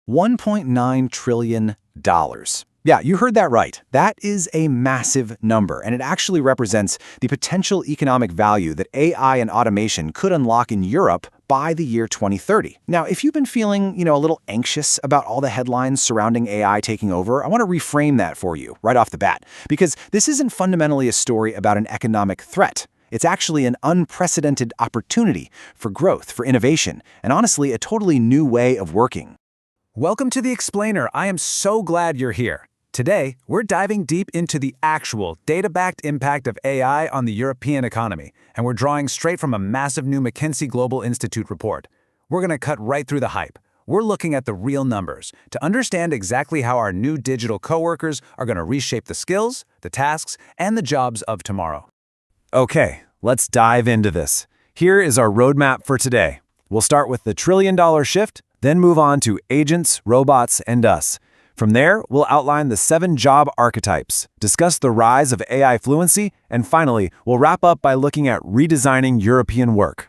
$1.9 trillion. Yeah, you heard that right. That is a massive number, and it actually represents the potential economic value that AI and automation could unlock in Europe by the year 2030. Now, if you've been feeling, a little anxious about all the headlines surrounding AI taking over, I want to reframe that for you right off the bat, because this isn't fundamentally a story about an economic threat. It's actually an unprecedented opportunity for growth, for innovation, and honestly, a totally new way of working. Welcome to The Explainer. I am so glad you're here. Today, we're diving deep into the actual data-backed impact of AI on the European economy, and we're drawing straight from a massive new McKinsey Global Institute report. We're going to cut right through the hype. We're looking at the real numbers to understand exactly how our new digital coworkers are going to reshape the skills, the tasks, and the jobs of tomorrow. Okay, let's dive into this. Here is our roadmap for today. We'll start with the trillion-dollar shift, then move on to agents, robots, and us. From there, we'll outline the 7 job archetypes, discuss the rise of AI fluency, and finally, we'll wrap up by looking at redesigning European work.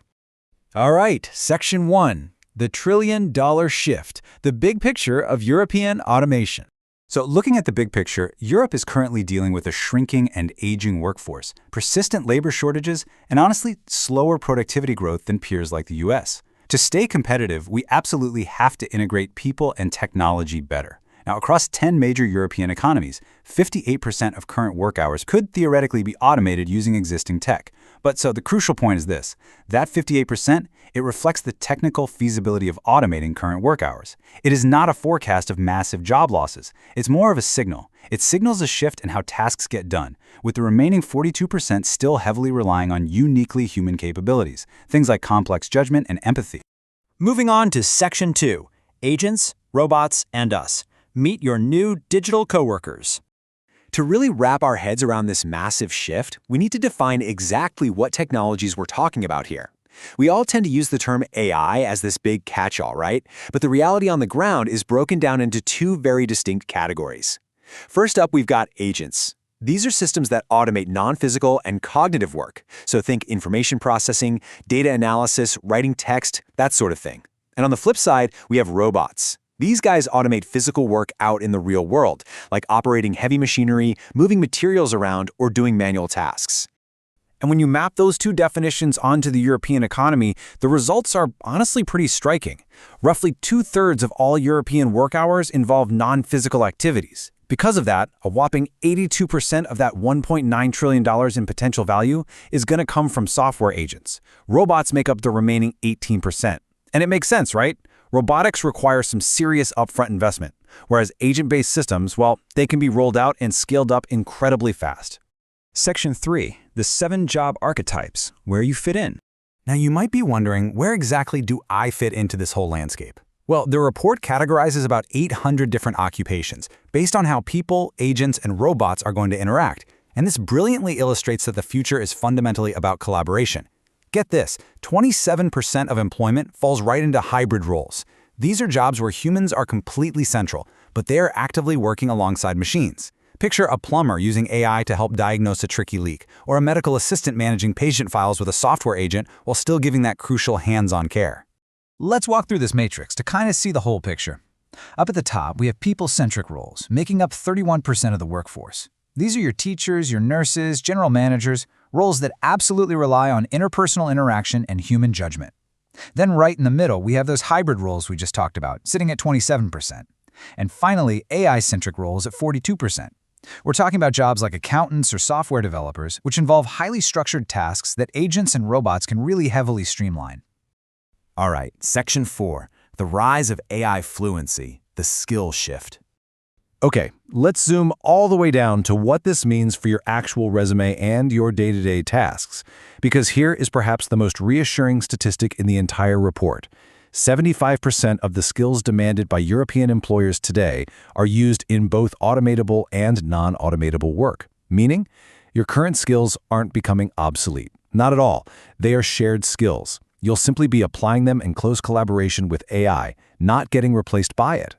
All right, Section 1, the trillion-dollar shift, the big picture of European automation. So looking at the big picture, Europe is currently dealing with a shrinking and aging workforce, persistent labor shortages, and honestly, slower productivity growth than peers like the US. To stay competitive, we absolutely have to integrate people and technology better. Now, across 10 major European economies, 58% of current work hours could theoretically be automated using existing tech. But so the crucial point is this: that 58%, it reflects the technical feasibility of automating current work hours. It is not a forecast of massive job losses. It's more of a signal. It signals a shift in how tasks get done, with the remaining 42% still heavily relying on uniquely human capabilities, things like complex judgment and empathy. Moving on to Section 2, Agents, Robots, and Us. Meet your new digital coworkers. To really wrap our heads around this massive shift, we need to define exactly what technologies we're talking about here. We all tend to use the term AI as this big catch-all, right? But the reality on the ground is broken down into 2 very distinct categories. First up, we've got agents. These are systems that automate non-physical and cognitive work. So think information processing, data analysis, writing text, that sort of thing. And on the flip side, we have robots. These guys automate physical work out in the real world, like operating heavy machinery, moving materials around, or doing manual tasks. And when you map those 2 definitions onto the European economy, the results are honestly pretty striking. Roughly 2/3 of all European work hours involve non-physical activities. Because of that, a whopping 82% of that $1.9 trillion in potential value is going to come from software agents. Robots make up the remaining 18%. And it makes sense, right? Robotics require some serious upfront investment, whereas agent-based systems, well, they can be rolled out and scaled up incredibly fast. Section 3, the 7 job archetypes, where you fit in. Now, you might be wondering, where exactly do I fit into this whole landscape? Well, the report categorizes about 800 different occupations based on how people, agents, and robots are going to interact. And this brilliantly illustrates that the future is fundamentally about collaboration. Get this, 27% of employment falls right into hybrid roles. These are jobs where humans are completely central, but they are actively working alongside machines. Picture a plumber using AI to help diagnose a tricky leak, or a medical assistant managing patient files with a software agent while still giving that crucial hands-on care. Let's walk through this matrix to kind of see the whole picture. Up at the top, we have people-centric roles, making up 31% of the workforce. These are your teachers, your nurses, general managers, roles that absolutely rely on interpersonal interaction and human judgment. Then right in the middle, we have those hybrid roles we just talked about, sitting at 27%. And finally, AI-centric roles at 42%. We're talking about jobs like accountants or software developers, which involve highly structured tasks that agents and robots can really heavily streamline. All right, Section 4, the rise of AI fluency, the skill shift. Okay, let's zoom all the way down to what this means for your actual resume and your day-to-day tasks, because here is perhaps the most reassuring statistic in the entire report. 75% of the skills demanded by European employers today are used in both automatable and non-automatable work, meaning your current skills aren't becoming obsolete. Not at all. They are shared skills. You'll simply be applying them in close collaboration with AI, not getting replaced by it.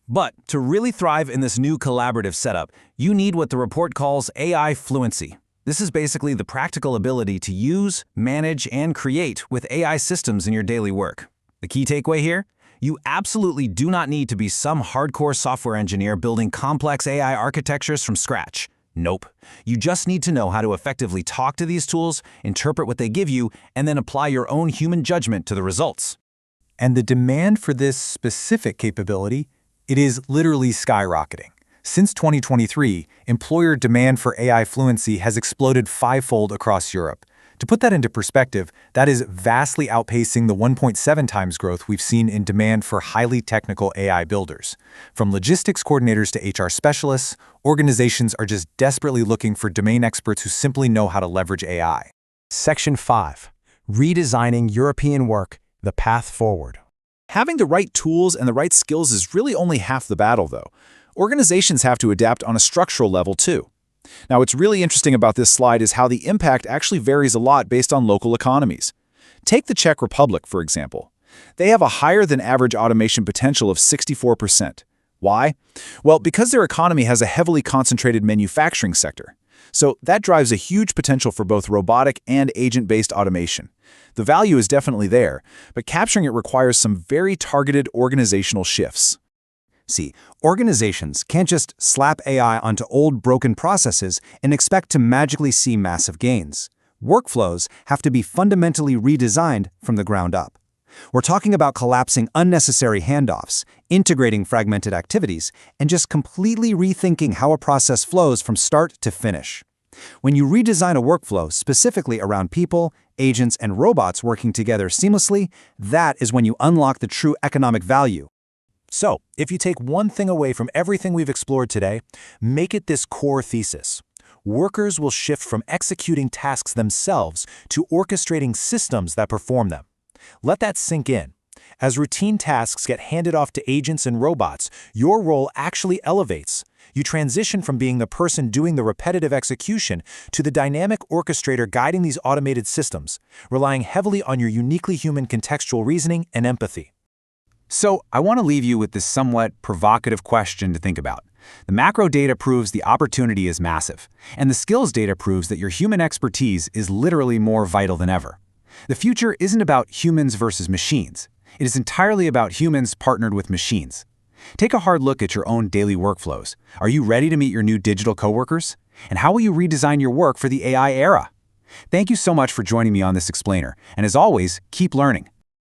But to really thrive in this new collaborative setup, you need what the report calls AI fluency. This is basically the practical ability to use, manage, and create with AI systems in your daily work. The key takeaway here? You absolutely do not need to be some hardcore software engineer building complex AI architectures from scratch. Nope. You just need to know how to effectively talk to these tools, interpret what they give you, and then apply your own human judgment to the results. And the demand for this specific capability, it is literally skyrocketing. Since 2023, employer demand for AI fluency has exploded fivefold across Europe. To put that into perspective, that is vastly outpacing the 1.7 times growth we've seen in demand for highly technical AI builders. From logistics coordinators to HR specialists, organizations are just desperately looking for domain experts who simply know how to leverage AI. Section 5. Redesigning European work, the path forward. Having the right tools and the right skills is really only half the battle, though. Organizations have to adapt on a structural level, too. Now, what's really interesting about this slide is how the impact actually varies a lot based on local economies. Take the Czech Republic, for example. They have a higher than average automation potential of 64%. Why? Well, because their economy has a heavily concentrated manufacturing sector. So that drives a huge potential for both robotic and agent-based automation. The value is definitely there, but capturing it requires some very targeted organizational shifts. See, organizations can't just slap AI onto old broken processes and expect to magically see massive gains. Workflows have to be fundamentally redesigned from the ground up. We're talking about collapsing unnecessary handoffs, integrating fragmented activities, and just completely rethinking how a process flows from start to finish. When you redesign a workflow specifically around people, agents, and robots working together seamlessly, that is when you unlock the true economic value. So, if you take one thing away from everything we've explored today, make it this core thesis. Workers will shift from executing tasks themselves to orchestrating systems that perform them. Let that sink in. As routine tasks get handed off to agents and robots, your role actually elevates. You transition from being the person doing the repetitive execution to the dynamic orchestrator guiding these automated systems, relying heavily on your uniquely human contextual reasoning and empathy. So, I want to leave you with this somewhat provocative question to think about. The macro data proves the opportunity is massive, and the skills data proves that your human expertise is literally more vital than ever. The future isn't about humans versus machines. It is entirely about humans partnered with machines. Take a hard look at your own daily workflows. Are you ready to meet your new digital coworkers? And how will you redesign your work for the AI era? Thank you so much for joining me on this explainer, and as always, keep learning.